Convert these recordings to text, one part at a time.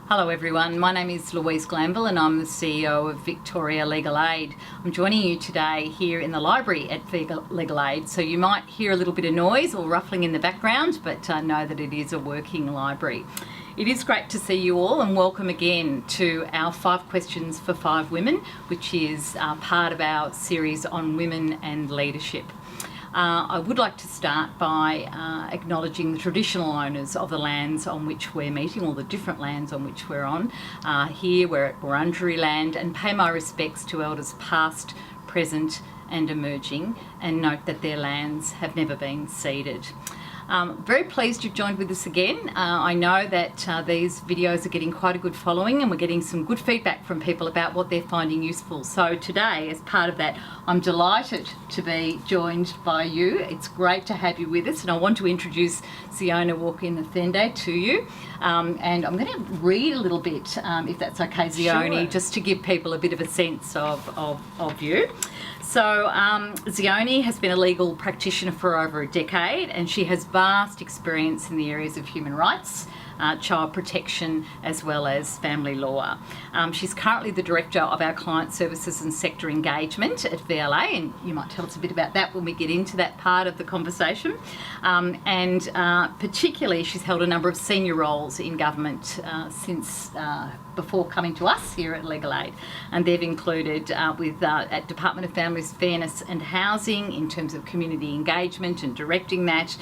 Hello everyone, my name is Louise Glanville and I'm the CEO of Victoria Legal Aid. I'm joining you today here in the library at Legal Aid, so you might hear a little bit of noise or ruffling in the background, but know that it is a working library. It is great to see you all and welcome again to our 5 questions for 5 women, which is part of our series on women and leadership. I would like to start by acknowledging the traditional owners of the lands on which we're meeting, or the different lands on which we're on. Here we're at Wurundjeri land, and pay my respects to elders past, present and emerging, and note that their lands have never been ceded. Very pleased you've joined with us again. I know that these videos are getting quite a good following and we're getting some good feedback from people about what they're finding useful. So today, as part of that, I'm delighted to be joined by you. It's great to have you with us, and I want to introduce Zione Walker-Nthenda to you. And I'm going to read a little bit, if that's okay, Zione, Sure. just to give people a bit of a sense of you. So Zione has been a legal practitioner for over a decade, and she has vast experience in the areas of human rights, child protection, as well as family law. She's currently the Director of our Client Services and Sector Engagement at VLA, and you might tell us a bit about that when we get into that part of the conversation. And particularly, she's held a number of senior roles in government since before coming to us here at Legal Aid, and they've included at Department of Families, Fairness and Housing in terms of community engagement and directing that.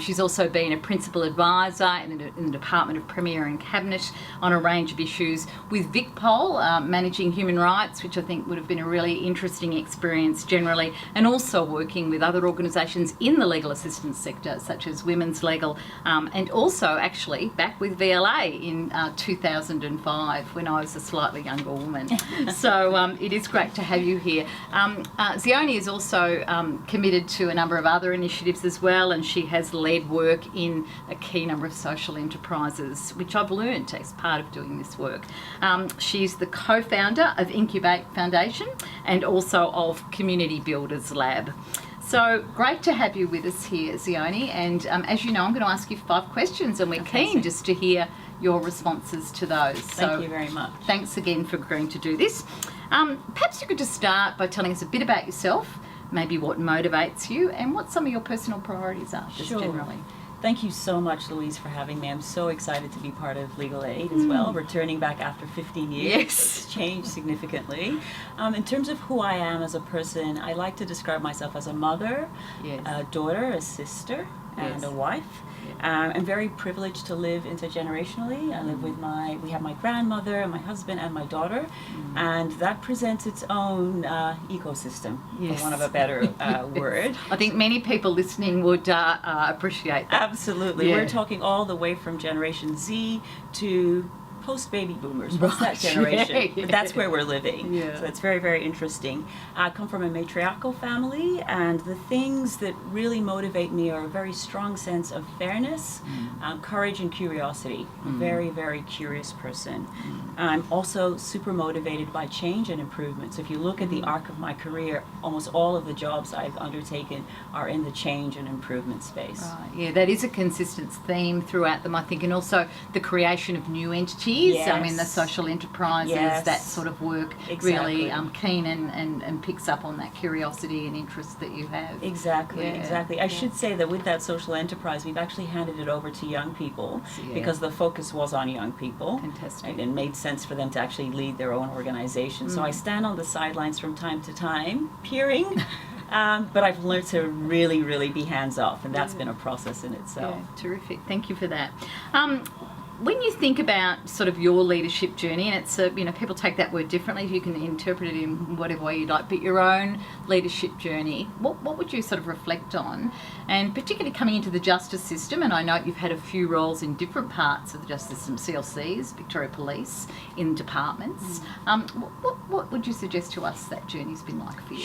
She's also been a principal advisor in the Department of Premier and Cabinet on a range of issues with VicPol, managing human rights, which I think would have been a really interesting experience generally, and also working with other organisations in the legal assistance sector, such as Women's Legal, and also actually back with VLA in 2005 when I was a slightly younger woman. So it is great to have you here. Zione is also committed to a number of other initiatives as well, and she has led work in a key number of social enterprises, which I've learned as part of doing this work. She's the co-founder of Incubate Foundation and also of Community Builders Lab. So great to have you with us here, Zione, and as you know, I'm going to ask you 5 questions, and we're keen just to hear your responses to those. Thank you very much. Thanks again for agreeing to do this. Perhaps you could just start by telling us a bit about yourself, maybe what motivates you, and what some of your personal priorities are, just generally. Thank you so much, Louise, for having me. I'm so excited to be part of Legal Aid as well, returning back after 15 years. Yes. It's changed significantly. In terms of who I am as a person, I like to describe myself as a mother, a daughter, a sister, and a wife. I'm very privileged to live intergenerationally. I live with we have my grandmother and my husband and my daughter, and that presents its own ecosystem, for want of a better word. I think many people listening would appreciate that. Absolutely. We're talking all the way from Generation Z to post-baby boomers. What's that generation? But that's where we're living. So it's very, very interesting. I come from a matriarchal family, and the things that really motivate me are a very strong sense of fairness, courage and curiosity. I'm a very, very curious person. I'm also super motivated by change and improvement. So if you look at the arc of my career, almost all of the jobs I've undertaken are in the change and improvement space. Right. Yeah, that is a consistent theme throughout them, I think, and also the creation of new entities. I mean, the social enterprises, that sort of work really keen and picks up on that curiosity and interest that you have. Exactly. I should say that with that social enterprise, we've actually handed it over to young people because the focus was on young people. Fantastic. And it made sense for them to actually lead their own organization. So I stand on the sidelines from time to time, peering. But I've learned to really, really be hands-off, and that's been a process in itself. Yeah, terrific. Thank you for that. When you think about sort of your leadership journey, and it's people take that word differently, you can interpret it in whatever way you like, but your own leadership journey, what would you sort of reflect on? And particularly coming into the justice system, and I know you've had a few roles in different parts of the justice system, CLCs, Victoria Police, in departments. What would you suggest to us that journey's been like for you?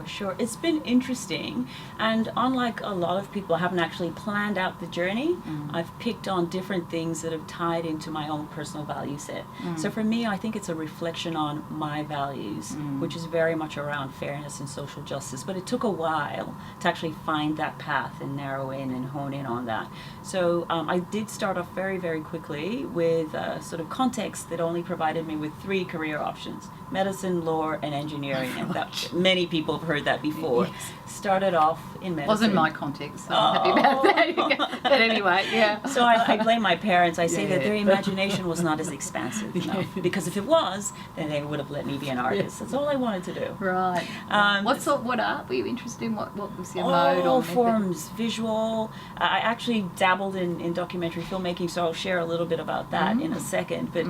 Sure. It's been interesting, and unlike a lot of people, I haven't actually planned out the journey. I've picked on different things that have tied into my own personal value set. So for me, I think it's a reflection on my values, which is very much around fairness and social justice. But it took a while to actually find that path and narrow in and hone in on that. So I did start off very, very quickly with a sort of context that only provided me with 3 career options: medicine, law, and engineering. And that, many people have heard that before. Yes. Started off in medicine. Wasn't my context, so I'm happy about that. But anyway, yeah. So I blame my parents. I say that their imagination was not as expansive enough. Because if it was, then they would have let me be an artist. That's all I wanted to do. Right. What art were you interested in? What was your mode? All or forms, visual. I actually dabbled in documentary filmmaking, so I'll share a little bit about that in a second. But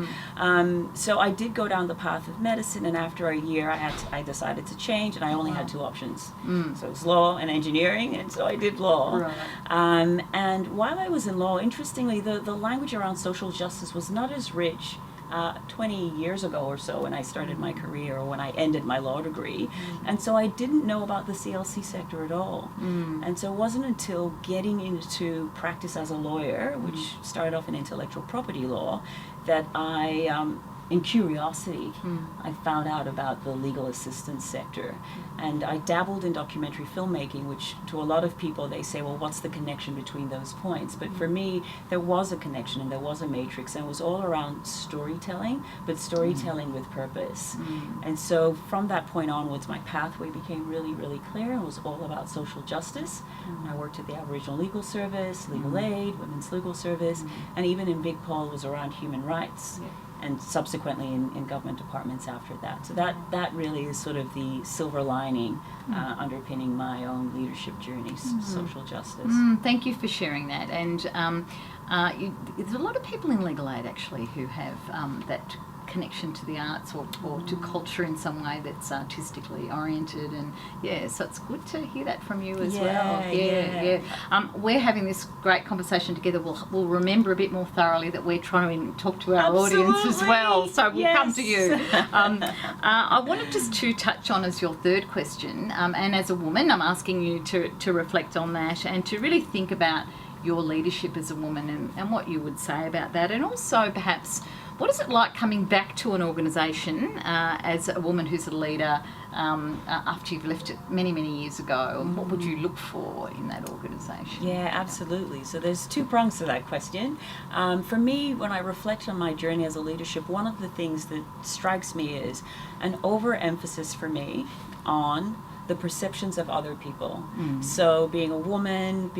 so I did go down the path of medicine, and after a year, I decided to change, and I only had 2 options. So it was law and engineering, and so I did law. Right. And while I was in law, interestingly, the language around social justice was not as rich 20 years ago or so when I started my career, or when I ended my law degree. And so I didn't know about the CLC sector at all. And so it wasn't until getting into practice as a lawyer, which started off in intellectual property law, that in curiosity, I found out about the legal assistance sector. And I dabbled in documentary filmmaking, which to a lot of people, they say, well, what's the connection between those points? But for me, there was a connection, and there was a matrix, and it was all around storytelling, but storytelling with purpose. And so from that point onwards, my pathway became really, really clear. It was all about social justice. I worked at the Aboriginal Legal Service, Legal Aid, Women's Legal Service, and even in Big Paul was around human rights. And subsequently in government departments after that. So that really is sort of the silver lining underpinning my own leadership journeys, social justice. Thank you for sharing that. And there's a lot of people in legal aid actually who have that connection to the arts or to culture in some way that's artistically oriented, and so it's good to hear that from you as well. We're having this great conversation together. We'll remember a bit more thoroughly that we're trying to talk to our audience as well, so we'll come to you. I wanted just to touch on as your third question, and as a woman I'm asking you to reflect on that and to really think about your leadership as a woman and what you would say about that, and also perhaps what is it like coming back to an organisation as a woman who's a leader after you've left it many, many years ago? And what would you look for in that organisation? Yeah, absolutely. So there's 2 prongs to that question. For me, when I reflect on my journey as a leadership, one of the things that strikes me is an overemphasis for me on the perceptions of other people. So being a woman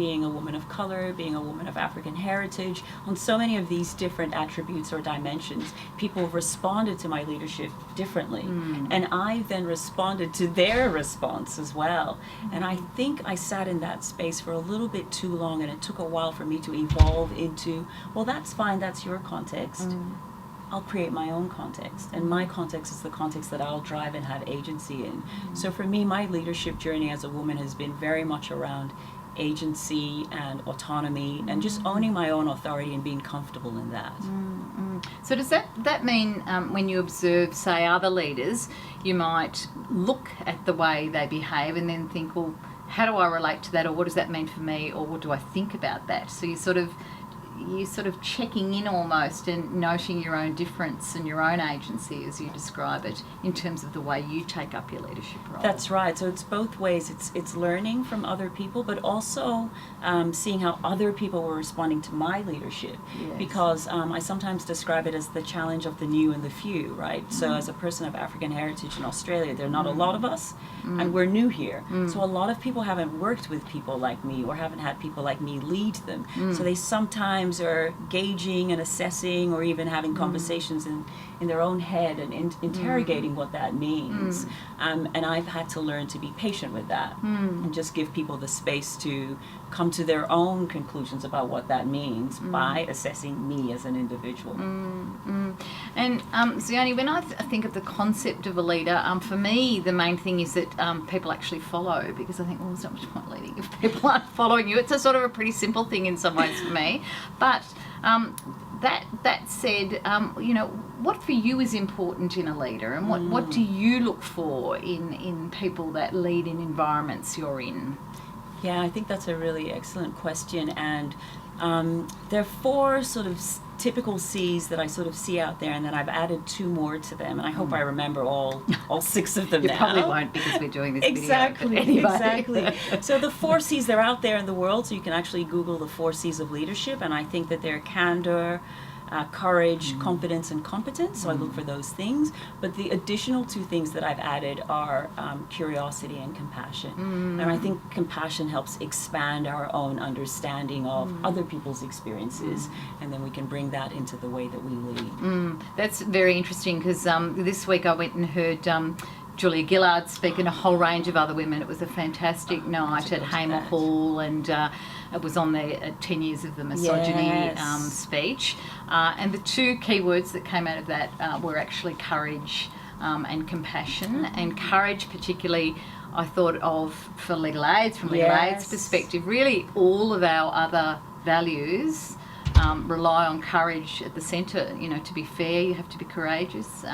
of color, being a woman of African heritage, on so many of these different attributes or dimensions, people responded to my leadership differently. And I then responded to their response as well. And I think I sat in that space for a little bit too long, and it took a while for me to evolve into, well, that's fine, that's your context. I'll create my own context, and my context is the context that I'll drive and have agency in. So for me, my leadership journey as a woman has been very much around agency and autonomy and just owning my own authority and being comfortable in that. So does that mean when you observe, say, other leaders, you might look at the way they behave and then think, well, how do I relate to that, or what does that mean for me, or what do I think about that? So you're sort of checking in almost and noting your own difference and your own agency, as you describe it, in terms of the way you take up your leadership role. That's right. So it's both ways. It's learning from other people, but also seeing how other people were responding to my leadership. Because I sometimes describe it as the challenge of the new and the few, right? So as a person of African heritage in Australia, there are not a lot of us, and we're new here. So a lot of people haven't worked with people like me, or haven't had people like me lead them. So they sometimes are gauging and assessing, or even having conversations in their own head and interrogating what that means. And I've had to learn to be patient with that and just give people the space to come to their own conclusions about what that means by assessing me as an individual. And Zione, when I think of the concept of a leader, for me the main thing is that people actually follow, because I think, well, there's not much point leading if people aren't following you. It's a sort of a pretty simple thing in some ways for me. But that said, what for you is important in a leader, and what do you look for in people that lead in environments you're in? Yeah, I think that's a really excellent question, and there are 4 sort of typical C's that I sort of see out there, and then I've added 2 more to them, and I hope I remember all 6 of them You now. probably won't, because we're doing this Exactly, video. Anyway. exactly. So the 4 C's, they're out there in the world, so you can actually Google the 4 C's of leadership, and I think that they're candor, courage, confidence, and competence. So I look for those things. But the additional 2 things that I've added are curiosity and compassion. And I think compassion helps expand our own understanding of other people's experiences, and then we can bring that into the way that we lead. That's very interesting, because this week I went and heard Julia Gillard speak, and a whole range of other women. It was a fantastic night at Hamer Hall, and it was on the 10 years of the misogyny speech. And the 2 key words that came out of that were actually courage and compassion. And courage particularly I thought of for legal aids, from legal aid's perspective. Really all of our other values rely on courage at the centre. You know, to be fair, you have to be courageous.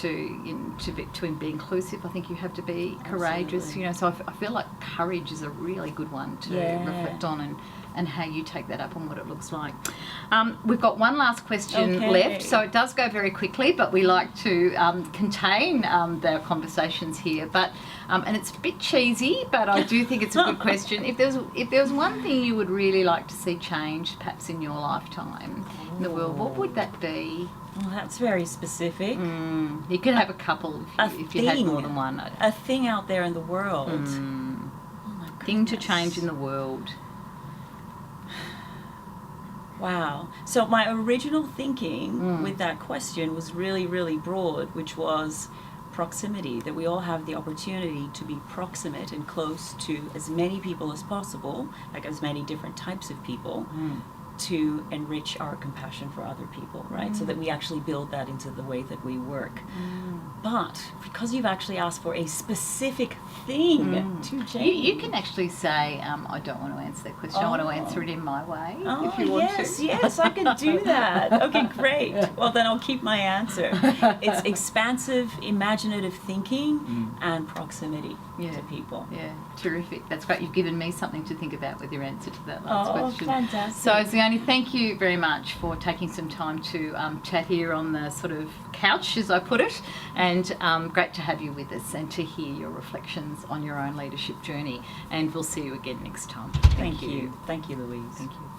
To be inclusive, I think you have to be courageous. Absolutely. You know, so I feel like courage is a really good one to reflect on, and how you take that up and what it looks like. We've got one last question left, so it does go very quickly, but we like to contain the conversations here. But and it's a bit cheesy, but I do think it's a good question. If there was one thing you would really like to see changed, perhaps in your lifetime in the world, what would that be? Well, that's very specific. You could have a couple if you had more than one. A thing out there in the world. Oh my Thing to change in the world. Wow. So my original thinking with that question was really, really broad, which was proximity, that we all have the opportunity to be proximate and close to as many people as possible, like as many different types of people, to enrich our compassion for other people, right? So that we actually build that into the way that we work. But because you've actually asked for a specific thing to change. You can actually say, I don't want to answer that question. I want to answer it in my way, if you want to. Yes, I can do that. Okay, great. Well, then I'll keep my answer. It's expansive, imaginative thinking and proximity to people. Yeah, terrific. That's great. You've given me something to think about with your answer to that last question. Fantastic. So, Zione, thank you very much for taking some time to chat here on the sort of couch, as I put it, and great to have you with us and to hear your reflections on your own leadership journey. And we'll see you again next time. Thank you. Thank you, Louise. Thank you.